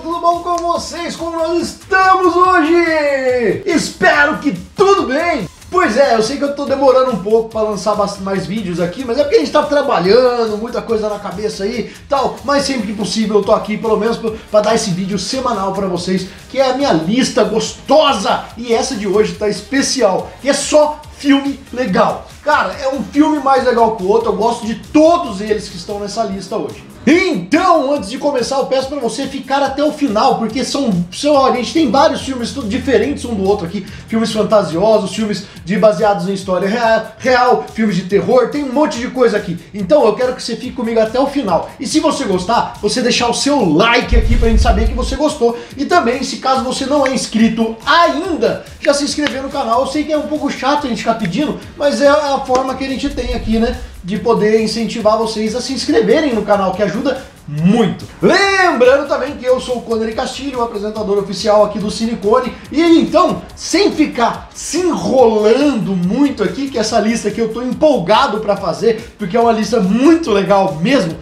tudo bom com vocês? Como nós estamos hoje? Espero que tudo bem! Pois é, eu sei que eu tô demorando um pouco para lançar mais vídeos aqui, mas é porque a gente tá trabalhando, muita coisa na cabeça aí e tal, mas sempre que possível eu tô aqui, pelo menos para dar esse vídeo semanal para vocês, que é a minha lista gostosa, e essa de hoje tá especial, que é só filme legal. Cara, é um filme mais legal que o outro, eu gosto de todos eles que estão nessa lista hoje. Então, antes de começar, eu peço pra você ficar até o final, porque a gente tem vários filmes diferentes um do outro aqui, filmes fantasiosos, filmes baseados em história real, filmes de terror, tem um monte de coisa aqui. Então eu quero que você fique comigo até o final. E se você gostar, você deixar o seu like aqui pra gente saber que você gostou. E também, se caso você não é inscrito ainda, já se inscrever no canal. Eu sei que é um pouco chato a gente ficar pedindo, mas é a forma que a gente tem aqui, né? De poder incentivar vocês a se inscreverem no canal, que ajuda muito. Lembrando também que eu sou o Connery Castilho, o apresentador oficial aqui do Cinecone. E então, sem ficar se enrolando muito aqui, que essa lista aqui eu tô empolgado pra fazer, porque é uma lista muito legal mesmo,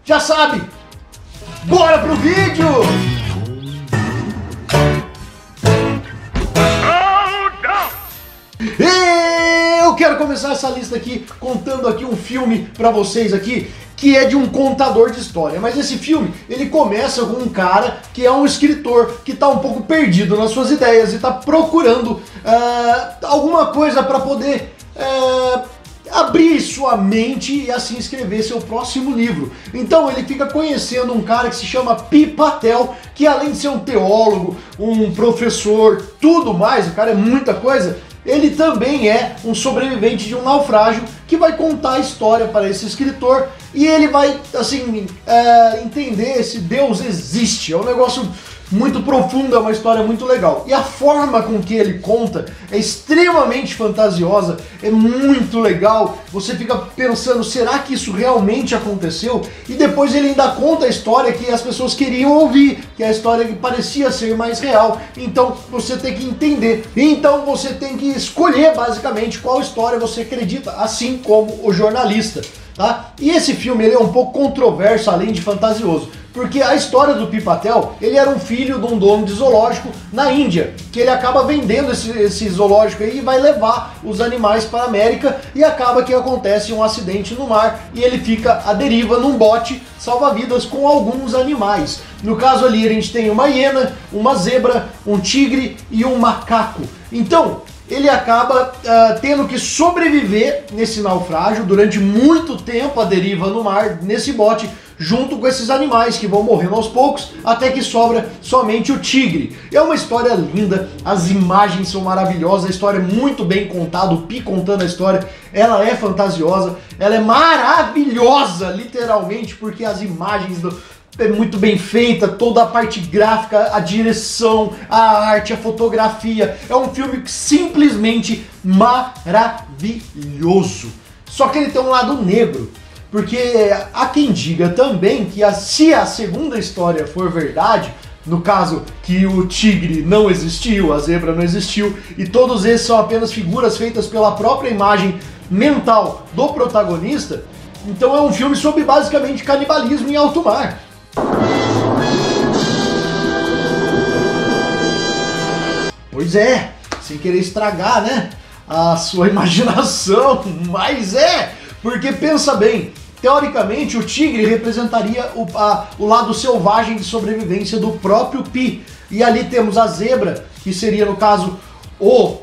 já sabe, bora pro vídeo! Eu quero começar essa lista aqui contando aqui um filme pra vocês aqui, que é de um contador de história. Mas esse filme, ele começa com um cara que é um escritor que tá um pouco perdido nas suas ideias e tá procurando alguma coisa pra poder abrir sua mente e assim escrever seu próximo livro. Então ele fica conhecendo um cara que se chama Pi Patel, que além de ser um teólogo, um professor, tudo mais, o cara é muita coisa, ele também é um sobrevivente de um naufrágio que vai contar a história para esse escritor e ele vai, assim, entender se Deus existe. É um negócio muito profundo, é uma história muito legal. E a forma com que ele conta é extremamente fantasiosa, é muito legal. Você fica pensando, será que isso realmente aconteceu? E depois ele ainda conta a história que as pessoas queriam ouvir, que é a história que parecia ser mais real. Então você tem que entender. Então você tem que escolher basicamente qual história você acredita, assim como o jornalista. Tá? E esse filme ele é um pouco controverso, além de fantasioso, porque a história do Pi Patel, ele era um filho de um dono de zoológico na Índia, que ele acaba vendendo esse zoológico aí e vai levar os animais para a América, e acaba que acontece um acidente no mar e ele fica à deriva num bote salva-vidas com alguns animais. No caso ali a gente tem uma hiena, uma zebra, um tigre e um macaco. Então ele acaba tendo que sobreviver nesse naufrágio durante muito tempo à deriva no mar, nesse bote, junto com esses animais que vão morrendo aos poucos, até que sobra somente o tigre. É uma história linda, as imagens são maravilhosas, a história é muito bem contada, o Pi contando a história, ela é fantasiosa, ela é maravilhosa, literalmente, porque as imagens é muito bem feita, toda a parte gráfica, a direção, a arte, a fotografia. É um filme simplesmente maravilhoso. Só que ele tem um lado negro, porque há quem diga também que se a segunda história for verdade, no caso que o tigre não existiu, a zebra não existiu, e todos esses são apenas figuras feitas pela própria imagem mental do protagonista, então é um filme sobre basicamente canibalismo em alto mar. Pois é, sem querer estragar, né, a sua imaginação, mas porque pensa bem, teoricamente o tigre representaria o lado selvagem de sobrevivência do próprio Pi, e ali temos a zebra, que seria no caso o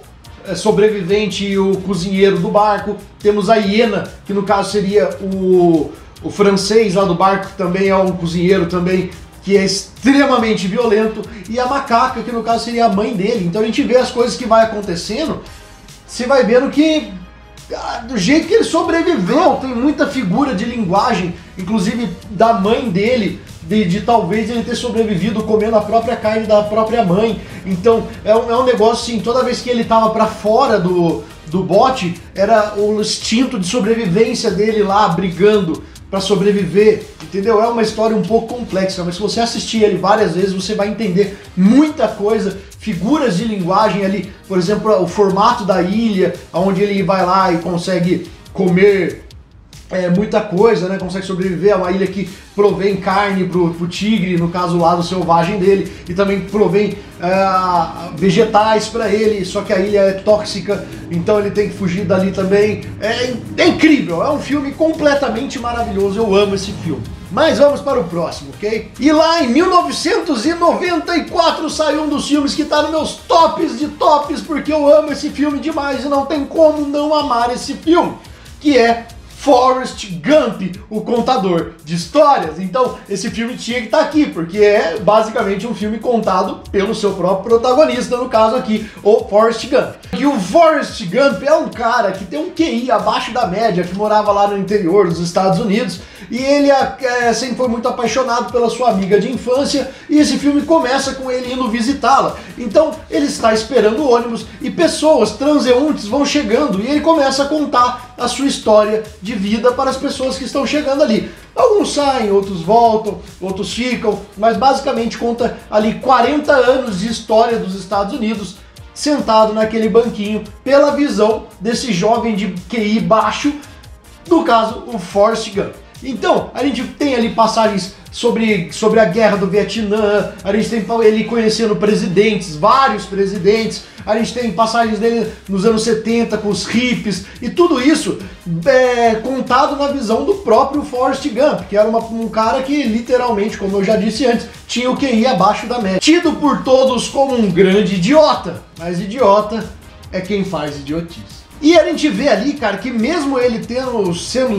sobrevivente e o cozinheiro do barco, temos a hiena, que no caso seria o francês lá do barco, que também é um cozinheiro também, que é extremamente violento, e a macaca, que no caso seria a mãe dele. Então a gente vê as coisas que vai acontecendo, você vai vendo que do jeito que ele sobreviveu, tem muita figura de linguagem, inclusive da mãe dele, de talvez ele ter sobrevivido comendo a própria carne da própria mãe. Então é um negócio assim, toda vez que ele tava para fora do bote, era o instinto de sobrevivência dele lá, brigando para sobreviver, entendeu? É uma história um pouco complexa, mas se você assistir ele várias vezes, você vai entender muita coisa, figuras de linguagem ali, por exemplo, o formato da ilha, onde ele vai lá e consegue comer muita coisa, né? Consegue sobreviver. É uma ilha que provém carne pro tigre, no caso o lado selvagem dele, e também provém vegetais para ele, só que a ilha é tóxica, então ele tem que fugir dali também. É incrível, é um filme completamente maravilhoso, eu amo esse filme. Mas vamos para o próximo, ok? E lá em 1994 saiu um dos filmes que tá nos meus tops de tops, porque eu amo esse filme demais e não tem como não amar esse filme, que é Forrest Gump, o contador de histórias. Então esse filme tinha que estar aqui, porque é basicamente um filme contado pelo seu próprio protagonista, no caso aqui, o Forrest Gump. E o Forrest Gump é um cara que tem um QI abaixo da média, que morava lá no interior dos Estados Unidos, e ele sempre foi muito apaixonado pela sua amiga de infância, e esse filme começa com ele indo visitá-la. Então ele está esperando o ônibus e pessoas, transeuntes, vão chegando, e ele começa a contar a sua história de vida para as pessoas que estão chegando ali. Alguns saem, outros voltam, outros ficam, mas basicamente conta ali 40 anos de história dos Estados Unidos, sentado naquele banquinho, pela visão desse jovem de QI baixo, no caso, o Forrest Gump. Então, a gente tem ali passagens sobre a guerra do Vietnã, a gente tem ele conhecendo presidentes, vários presidentes, a gente tem passagens dele nos anos 70 com os hippies, e tudo isso contado na visão do próprio Forrest Gump, que era um cara que literalmente, como eu já disse antes, tinha o QI abaixo da média. Tido por todos como um grande idiota, mas idiota é quem faz idiotice. E a gente vê ali, cara, que mesmo ele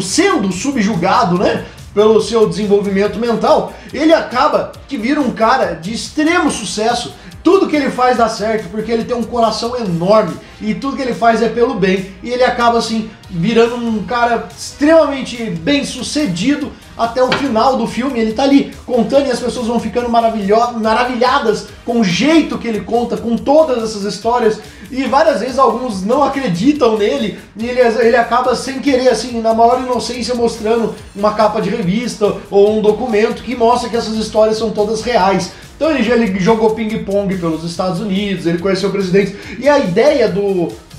sendo subjugado, né, pelo seu desenvolvimento mental, ele acaba que vira um cara de extremo sucesso. Tudo que ele faz dá certo, porque ele tem um coração enorme, e tudo que ele faz é pelo bem, e ele acaba assim, virando um cara extremamente bem sucedido até o final do filme. Ele tá ali contando e as pessoas vão ficando maravilhadas com o jeito que ele conta, com todas essas histórias, e várias vezes alguns não acreditam nele, e ele acaba sem querer, assim, na maior inocência, mostrando uma capa de revista ou um documento que mostra que essas histórias são todas reais. Então ele jogou ping-pong pelos Estados Unidos, ele conheceu presidentes, e a ideia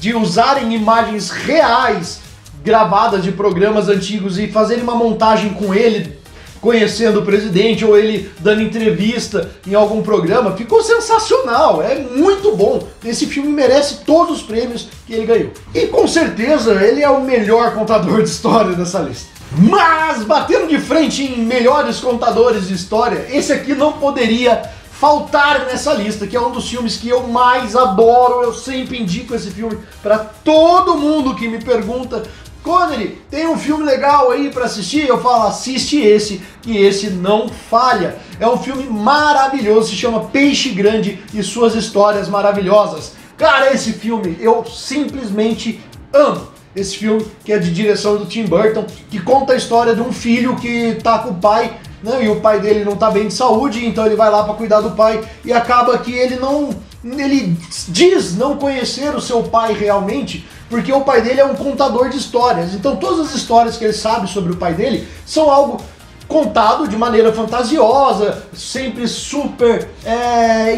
de usarem imagens reais gravadas de programas antigos e fazerem uma montagem com ele conhecendo o presidente ou ele dando entrevista em algum programa, ficou sensacional, é muito bom. Esse filme merece todos os prêmios que ele ganhou. E com certeza ele é o melhor contador de história dessa lista. Mas, batendo de frente em melhores contadores de história, esse aqui não poderia faltar nessa lista, que é um dos filmes que eu mais adoro. Eu sempre indico esse filme para todo mundo que me pergunta: Connery, tem um filme legal aí para assistir? Eu falo, assiste esse, e esse não falha. É um filme maravilhoso, se chama Peixe Grande e Suas Histórias Maravilhosas. Cara, esse filme eu simplesmente amo. Esse filme, que é de direção do Tim Burton, que conta a história de um filho que tá com o pai, né, e o pai dele não tá bem de saúde, então ele vai lá para cuidar do pai, e acaba que ele diz não conhecer o seu pai realmente, porque o pai dele é um contador de histórias. Então todas as histórias que ele sabe sobre o pai dele são algo contado de maneira fantasiosa, sempre super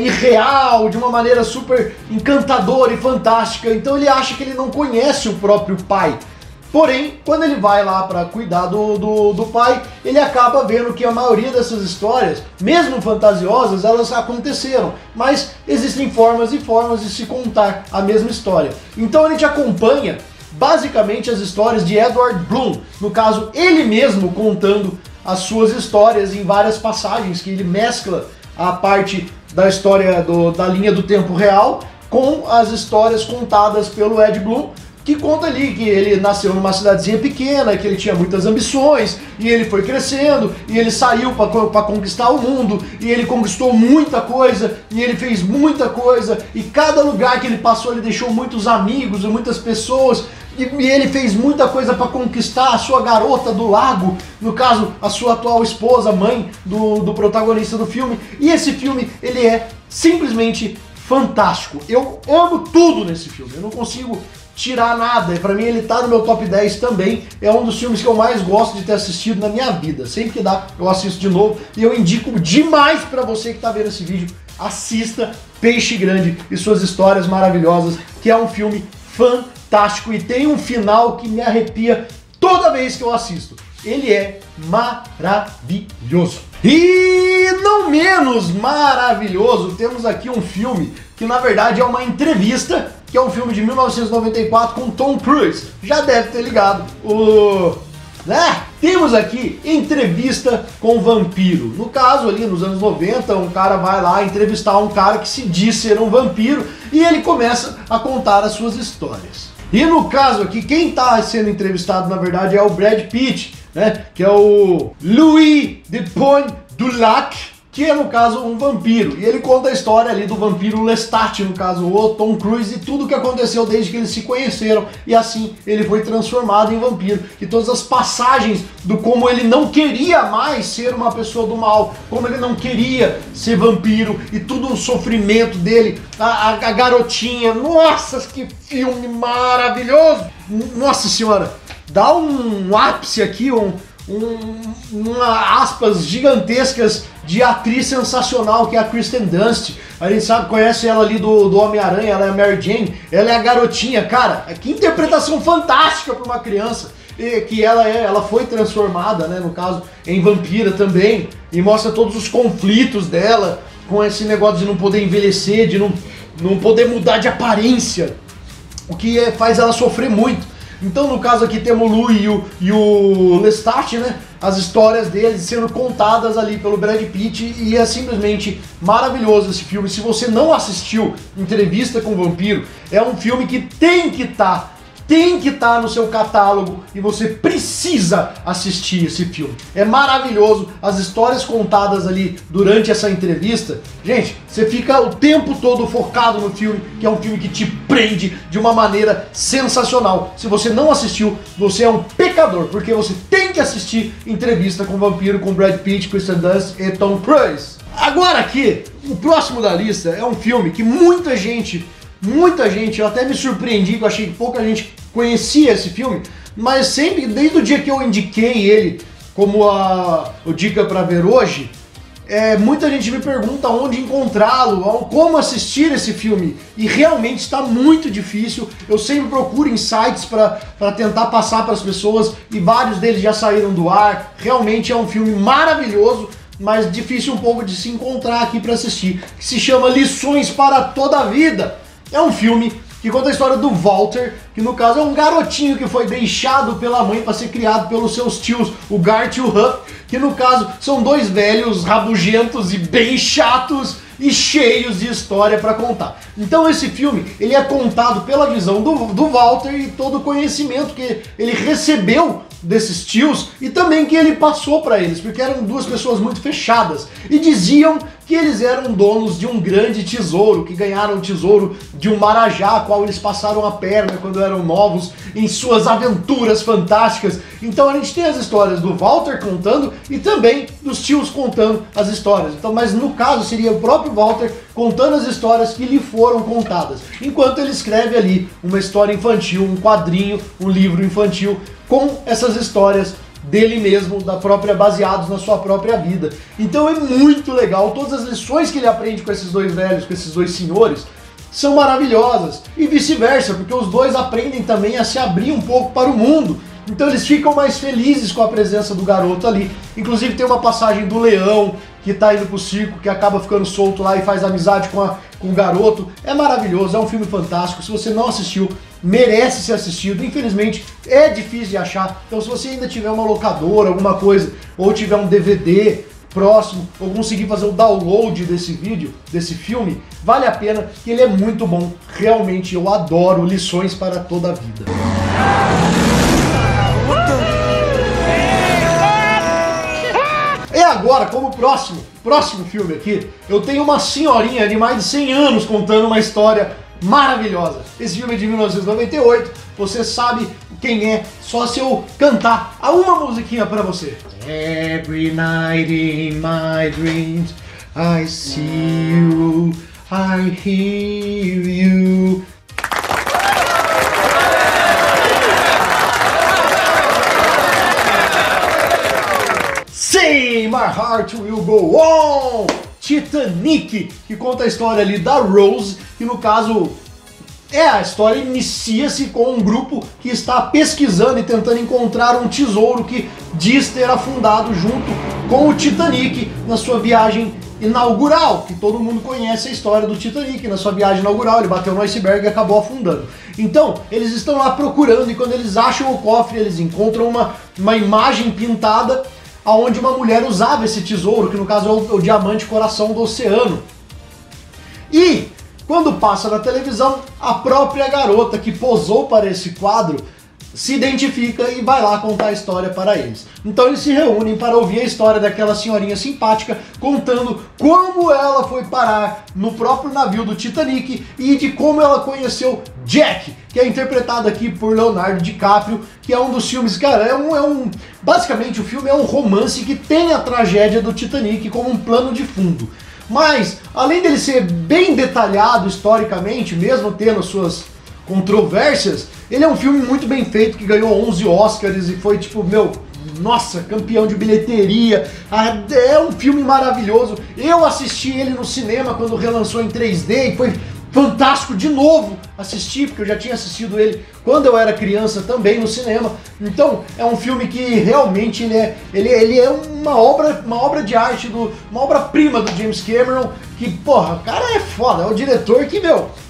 irreal, de uma maneira super encantadora e fantástica. Então ele acha que ele não conhece o próprio pai. Porém, quando ele vai lá para cuidar do pai, ele acaba vendo que a maioria dessas histórias, mesmo fantasiosas, elas aconteceram. Mas existem formas e formas de se contar a mesma história. Então a gente acompanha basicamente as histórias de Edward Bloom. No caso, ele mesmo contando as suas histórias em várias passagens, que ele mescla a parte da história da linha do tempo real com as histórias contadas pelo Ed Bloom, que conta ali que ele nasceu numa cidadezinha pequena, que ele tinha muitas ambições, e ele foi crescendo, e ele saiu para conquistar o mundo, e ele conquistou muita coisa, e ele fez muita coisa, e cada lugar que ele passou ele deixou muitos amigos e muitas pessoas, e ele fez muita coisa para conquistar a sua garota do lago, no caso, a sua atual esposa, mãe do protagonista do filme. E esse filme, ele é simplesmente fantástico. Eu amo tudo nesse filme, eu não consigo tirar nada, e pra mim ele tá no meu top 10 também. É um dos filmes que eu mais gosto de ter assistido na minha vida. Sempre que dá, eu assisto de novo, e eu indico demais pra você que tá vendo esse vídeo, assista Peixe Grande e Suas Histórias Maravilhosas, que é um filme fantástico e tem um final que me arrepia toda vez que eu assisto. Ele é maravilhoso. E não menos maravilhoso, temos aqui um filme que na verdade é uma entrevista, que é um filme de 1994 com Tom Cruise. Já deve ter ligado temos aqui Entrevista com o Vampiro. No caso ali nos anos 90, um cara vai lá entrevistar um cara que se diz ser um vampiro e ele começa a contar as suas histórias. E no caso aqui, quem está sendo entrevistado na verdade é o Brad Pitt, né? Que é o Louis de Pointe-du-Lac, que é no caso um vampiro. E ele conta a história ali do vampiro Lestat, no caso o Tom Cruise, e tudo o que aconteceu desde que eles se conheceram. E assim ele foi transformado em vampiro. E todas as passagens do como ele não queria mais ser uma pessoa do mal, como ele não queria ser vampiro, e todo o sofrimento dele, a garotinha. Nossa, que filme maravilhoso! Nossa senhora, dá um ápice aqui, uma aspas gigantescas de atriz sensacional que é a Kristen Dunst. A gente sabe, conhece ela ali do Homem-Aranha, ela é a Mary Jane, ela é a garotinha, cara, que interpretação fantástica para uma criança. E que ela foi transformada, né, no caso, em vampira também, e mostra todos os conflitos dela com esse negócio de não poder envelhecer, de não poder mudar de aparência, o que faz ela sofrer muito. Então, no caso aqui temos o Louis e o Lestat, né? As histórias deles sendo contadas ali pelo Brad Pitt, e é simplesmente maravilhoso esse filme. Se você não assistiu Entrevista com o Vampiro, é um filme que tem que estar no seu catálogo e você precisa assistir esse filme. É maravilhoso, as histórias contadas ali durante essa entrevista. Gente, você fica o tempo todo focado no filme, que é um filme que te prende de uma maneira sensacional. Se você não assistiu, você é um pecador, porque você tem que assistir Entrevista com o Vampiro com Brad Pitt, Kristen Dunst e Tom Cruise. Agora aqui, o próximo da lista é um filme que muita gente, eu até me surpreendi, que eu achei que pouca gente conhecia esse filme, mas sempre, desde o dia que eu indiquei ele como o dica para ver hoje, muita gente me pergunta onde encontrá-lo, como assistir esse filme, e realmente está muito difícil. Eu sempre procuro em sites para tentar passar para as pessoas, e vários deles já saíram do ar. Realmente é um filme maravilhoso, mas difícil um pouco de se encontrar aqui para assistir, que se chama Lições para Toda a Vida. É um filme que conta a história do Walter, que no caso é um garotinho que foi deixado pela mãe para ser criado pelos seus tios, o Garth e o Huck, que no caso são dois velhos rabugentos e bem chatos e cheios de história para contar. Então esse filme, ele é contado pela visão do Walter e todo o conhecimento que ele recebeu desses tios e também que ele passou para eles, porque eram duas pessoas muito fechadas e diziam que eles eram donos de um grande tesouro, que ganharam o tesouro de um marajá, qual eles passaram a perna quando eram novos em suas aventuras fantásticas. Então a gente tem as histórias do Walter contando e também dos tios contando as histórias. Então, mas no caso seria o próprio Walter contando as histórias que lhe foram contadas, enquanto ele escreve ali uma história infantil, um quadrinho, um livro infantil com essas histórias dele mesmo, baseados na sua própria vida. Então é muito legal, todas as lições que ele aprende com esses dois velhos, com esses dois senhores, são maravilhosas, e vice-versa, porque os dois aprendem também a se abrir um pouco para o mundo. Então eles ficam mais felizes com a presença do garoto ali. Inclusive tem uma passagem do leão que tá indo pro circo, que acaba ficando solto lá e faz amizade com o garoto. É maravilhoso, é um filme fantástico. Se você não assistiu, merece ser assistido. Infelizmente é difícil de achar, então se você ainda tiver uma locadora, alguma coisa, ou tiver um DVD próximo, ou conseguir fazer o download desse vídeo, desse filme, vale a pena, que ele é muito bom. Realmente eu adoro Lições para Toda a Vida. E agora, como próximo filme aqui, eu tenho uma senhorinha de mais de 100 anos contando uma história maravilhosa. Esse filme é de 1998, você sabe quem é, só se eu cantar uma musiquinha pra você. Every night in my dreams I see you, I hear you. Say my heart will go on! Titanic, que conta a história ali da Rose, que no caso A história inicia-se com um grupo que está pesquisando e tentando encontrar um tesouro que diz ter afundado junto com o Titanic na sua viagem inaugural, que todo mundo conhece a história do Titanic. Na sua viagem inaugural ele bateu no iceberg e acabou afundando. Então eles estão lá procurando, e quando eles acham o cofre, eles encontram uma imagem pintada onde uma mulher usava esse tesouro, que no caso é o diamante coração do oceano. E quando passa na televisão, a própria garota que posou para esse quadro se identifica e vai lá contar a história para eles. Então eles se reúnem para ouvir a história daquela senhorinha simpática contando como ela foi parar no próprio navio do Titanic e de como ela conheceu Jack, que é interpretado aqui por Leonardo DiCaprio, que é um dos filmes, cara, basicamente o filme é um romance que tem a tragédia do Titanic como um plano de fundo. Mas, além dele ser bem detalhado historicamente, mesmo tendo suas controvérsias, ele é um filme muito bem feito, que ganhou 11 Oscars e foi tipo, nossa, campeão de bilheteria. É um filme maravilhoso. Eu assisti ele no cinema quando relançou em 3D e foi fantástico de novo assistir, porque eu já tinha assistido ele quando eu era criança também no cinema. Então é um filme que realmente ele é uma obra de arte, uma obra-prima do James Cameron, que, porra, o cara é foda, é o diretor que,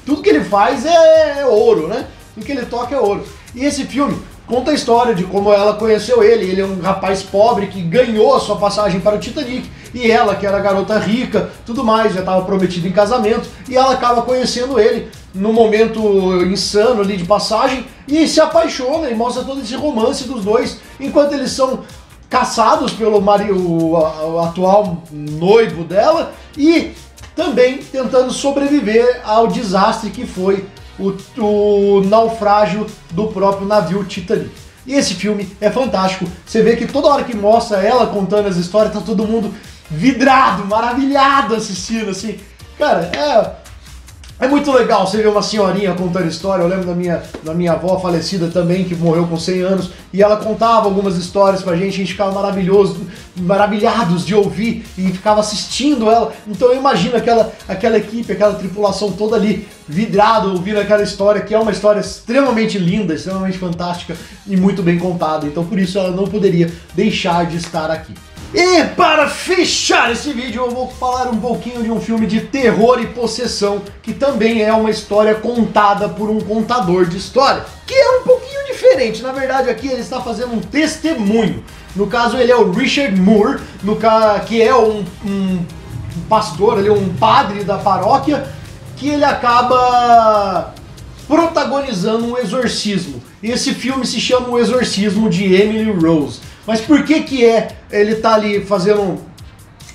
tudo que ele faz é ouro, né? Tudo que ele toca é ouro. E esse filme conta a história de como ela conheceu ele. Ele é um rapaz pobre que ganhou a sua passagem para o Titanic, e ela, que era garota rica, tudo mais, já estava prometida em casamento, e ela acaba conhecendo ele num momento insano ali de passagem, e se apaixona, e mostra todo esse romance dos dois, enquanto eles são caçados pelo o atual noivo dela, e também tentando sobreviver ao desastre que foi o naufrágio do próprio navio Titanic. E esse filme é fantástico. Você vê que toda hora que mostra ela contando as histórias, tá todo mundo vidrado, maravilhado assistindo, assim. Cara, é muito legal você ver uma senhorinha contando história. Eu lembro da minha avó falecida também, que morreu com 100 anos, e ela contava algumas histórias pra gente, a gente ficava maravilhados de ouvir e ficava assistindo ela. Então eu imagino aquela equipe, aquela tripulação toda ali, vidrado, ouvindo aquela história, que é uma história extremamente linda, extremamente fantástica e muito bem contada. Então por isso ela não poderia deixar de estar aqui. E para fechar esse vídeo eu vou falar um pouquinho de um filme de terror e possessão, que também é uma história contada por um contador de história, que é um pouquinho diferente. Na verdade aqui ele está fazendo um testemunho. No caso ele é o Richard Moore, que é um pastor, ele é um padre da paróquia, que ele acaba protagonizando um exorcismo. E esse filme se chama O Exorcismo de Emily Rose. Mas por que ele tá ali fazendo,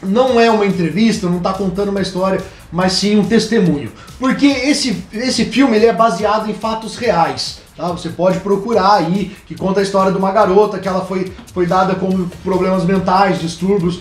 não é uma entrevista, não tá contando uma história, mas sim um testemunho? Porque esse filme ele é baseado em fatos reais, tá? Você pode procurar aí, que conta a história de uma garota que ela foi dada com problemas mentais, distúrbios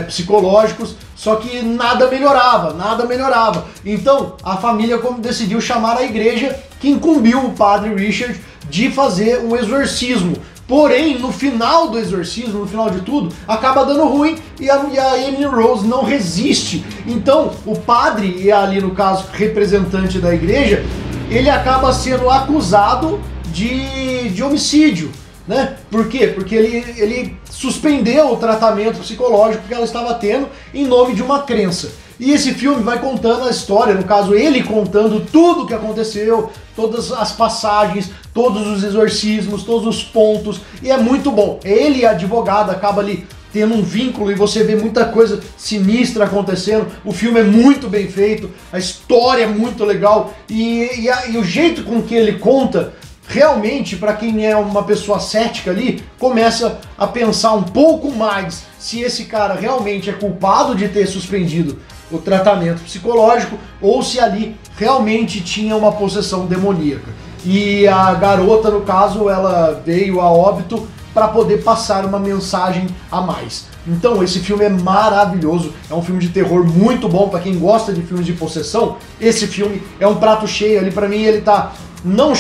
psicológicos, só que nada melhorava. Então a família decidiu chamar a igreja, que incumbiu o padre Richard de fazer um exorcismo. Porém, no final do exorcismo, no final de tudo, acaba dando ruim e a Emily Rose não resiste. Então, o padre, e ali no caso representante da igreja, ele acaba sendo acusado de homicídio, né? Por quê? Porque ele suspendeu o tratamento psicológico que ela estava tendo em nome de uma crença. E esse filme vai contando a história, no caso ele contando tudo o que aconteceu, todas as passagens, todos os exorcismos, todos os pontos, e é muito bom. Ele e a advogada acaba ali tendo um vínculo e você vê muita coisa sinistra acontecendo. O filme é muito bem feito, a história é muito legal, e o jeito com que ele conta, realmente, para quem é uma pessoa cética ali, começa a pensar um pouco mais se esse cara realmente é culpado de ter suspendido o tratamento psicológico ou se ali realmente tinha uma possessão demoníaca. E a garota, no caso, ela veio a óbito para poder passar uma mensagem a mais. Então esse filme é maravilhoso, é um filme de terror muito bom para quem gosta de filmes de possessão. Esse filme é um prato cheio ali, para mim ele tá não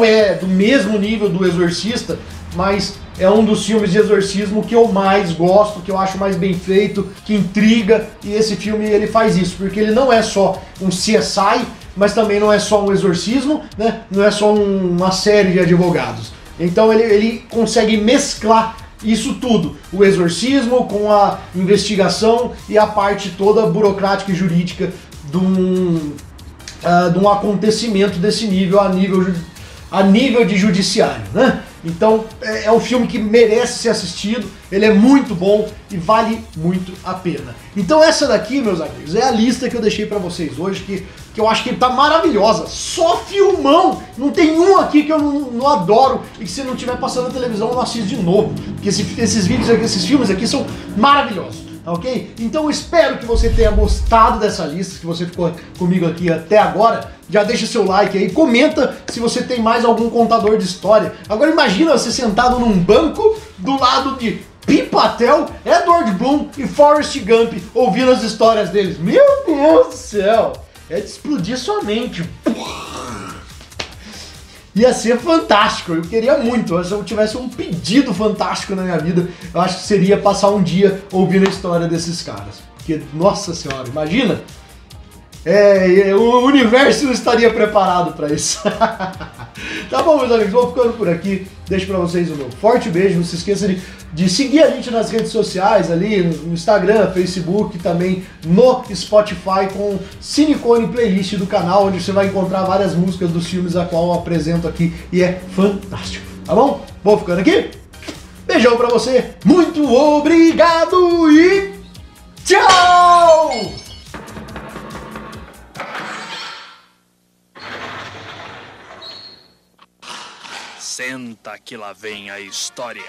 é do mesmo nível do Exorcista, mas é um dos filmes de exorcismo que eu mais gosto, que eu acho mais bem feito, que intriga, e esse filme ele faz isso, porque ele não é só um CSI, mas também não é só um exorcismo, né? Não é só uma série de advogados. Então ele consegue mesclar isso tudo, o exorcismo com a investigação e a parte toda burocrática e jurídica de um acontecimento desse nível, a nível de judiciário, né? Então é um filme que merece ser assistido, ele é muito bom e vale muito a pena. Então essa daqui, meus amigos, é a lista que eu deixei pra vocês hoje, que eu acho que tá maravilhosa, só filmão, não tem um aqui que eu não adoro e que se não tiver passando na televisão eu não assisto de novo, porque esses vídeos aqui, esses filmes aqui são maravilhosos. Ok? Então eu espero que você tenha gostado dessa lista, que você ficou comigo aqui até agora. Já deixa seu like aí, comenta se você tem mais algum contador de história. Agora imagina você sentado num banco do lado de Pi Patel, Edward Bloom e Forrest Gump ouvindo as histórias deles. Meu Deus do céu! É de explodir sua mente. Ia ser fantástico, eu queria muito. Se eu tivesse um pedido fantástico na minha vida, eu acho que seria passar um dia ouvindo a história desses caras. Porque, nossa senhora, imagina! O universo não estaria preparado para isso. Tá bom, meus amigos, vou ficando por aqui. Deixo para vocês o meu forte beijo. Não se esqueça de seguir a gente nas redes sociais ali, no Instagram, Facebook, também no Spotify com Cinecone Playlist do canal, onde você vai encontrar várias músicas dos filmes a qual eu apresento aqui e é fantástico. Tá bom? Vou ficando aqui. Beijão pra você. Muito obrigado e tchau! Senta que lá vem a história.